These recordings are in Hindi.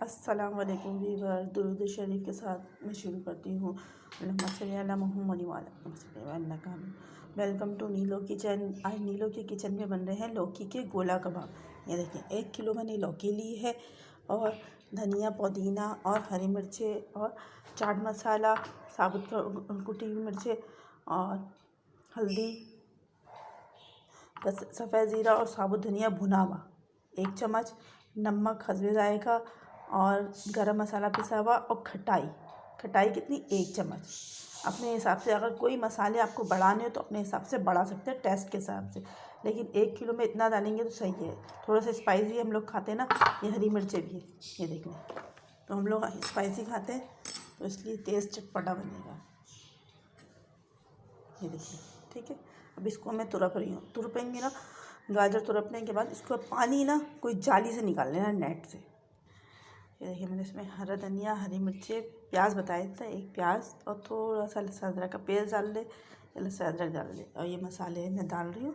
अस्सलाम वालेकुम वीवर, दुरूद शरीफ के साथ मैं शुरू करती हूँ। वेलकम टू नीलो किचन। आज नीलो के किचन में बन रहे हैं लौकी के गोला कबाब। ये देखिए 1 किलो मैंने लौकी ली है और धनिया, पुदीना और हरी मिर्चें और चाट मसाला, साबुत कुटी हुई मिर्चें और हल्दी, सफ़ेद ज़ीरा और साबुत धनिया भुना हुआ 1 चम्मच, नमक हस्बे जायका और गरम मसाला पिसा हुआ और खटाई कितनी 1 चम्मच। अपने हिसाब से अगर कोई मसाले आपको बढ़ाने हो तो अपने हिसाब से बढ़ा सकते हैं, टेस्ट के हिसाब से, लेकिन 1 किलो में इतना डालेंगे तो सही है। थोड़ा सा स्पाइसी हम लोग खाते हैं ना, ये हरी मिर्चें भी है, ये देख लें, तो हम लोग स्पाइसी खाते हैं तो इसलिए टेस्ट चटपटा बनेगा। ये देखिए, ठीक है। अब इसको मैं तुरप रही हूँ, तुरपेंगे ना, गाजर तुरपने के बाद इसको पानी ना कोई जाली से निकाल लेना, नेट से। ये देखिए मैंने इसमें हरा धनिया, हरी मिर्चें, प्याज बताया था, 1 प्याज और थोड़ा सा लहसुन अदरक का पेस्ट डाल दे, लहसुन अदरक डाल दे। और ये मसाले मैं डाल रही हूँ,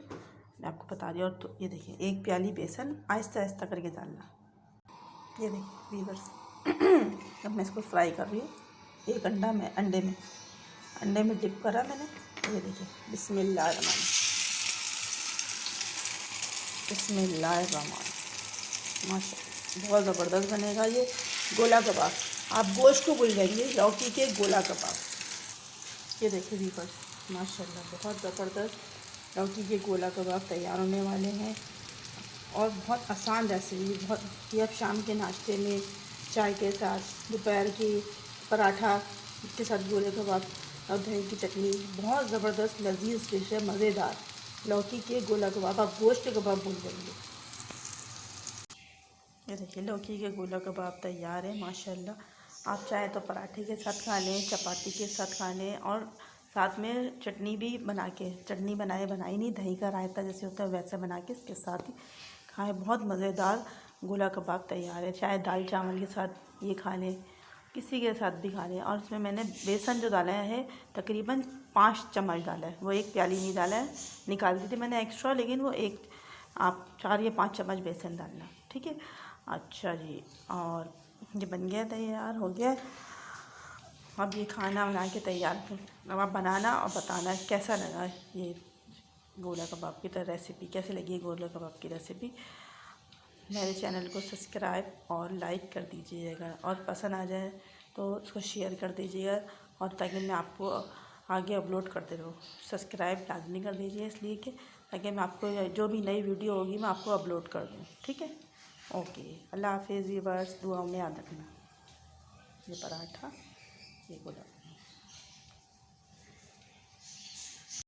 मैं आपको बता रही हूँ। और तो ये देखिए 1 प्याली बेसन आहिस्ता आहिस्ता करके डालना। ये देखिए वीवर्स अब मैं इसको फ्राई कर रही हूँ। 1 अंडे में डिप करा मैंने। ये देखिए बिस्मिल्लाहिर्रहमानिर्रहीम। माशाअल्लाह बहुत ज़बरदस्त बनेगा ये गोला कबाब। आप गोश्त को भूल जाएंगे, लौकी के गोला कबाब। ये देखिए वीवर्स, माशाअल्लाह बहुत ज़बरदस्त लौकी के गोला कबाब तैयार होने वाले हैं। और बहुत आसान रेसिपी, बहुत ये आप शाम के नाश्ते में, चाय के साथ, दोपहर की पराठा के साथ गोले कबाब और दही की चटनी, बहुत ज़बरदस्त लजीज डिश है, मज़ेदार लौकी के गोला कबाब। आप गोश्त के कबाब भूल जाएंगे। ये देखिए लौकी के गोला कबाब तैयार है माशाल्लाह। आप चाहे तो पराठे के साथ खा लें, चपाती के साथ खा लें, और साथ में चटनी भी चटनी बनाई नहीं, दही का रायता जैसे होता है वैसे बना के इसके साथ ही खाएँ। बहुत मज़ेदार गोला कबाब तैयार है। चाहे दाल चावल के साथ ये खा लें, किसी के साथ भी खा लें। और इसमें मैंने बेसन जो डाला है तकरीबन 5 चम्मच डाला है, वो 1 प्याली नहीं डाला है, निकाल दी थी मैंने एक्स्ट्रा, लेकिन वो आप 4 या 5 चम्मच बेसन डालना, ठीक है। अच्छा जी, और ये बन गया, तैयार हो गया। अब ये खाना बना के तैयार, अब आप बनाना और बताना कैसा लगा ये गोला कबाब की रेसिपी, कैसी लगी है गोला कबाब की रेसिपी। मेरे चैनल को सब्सक्राइब और लाइक कर दीजिएगा, और पसंद आ जाए तो उसको शेयर कर दीजिएगा, और ताकि मैं आपको आगे अपलोड करते रहूँ। सब्सक्राइब लाजमी कर दीजिए, इसलिए कि ताकि मैं आपको जो भी नई वीडियो होगी मैं आपको अपलोड कर दूँ, ठीक है। ओके, अल्लाह हाफिज़ वीवर्स, दुआ में याद रखना। ये पराठा, ये गोला।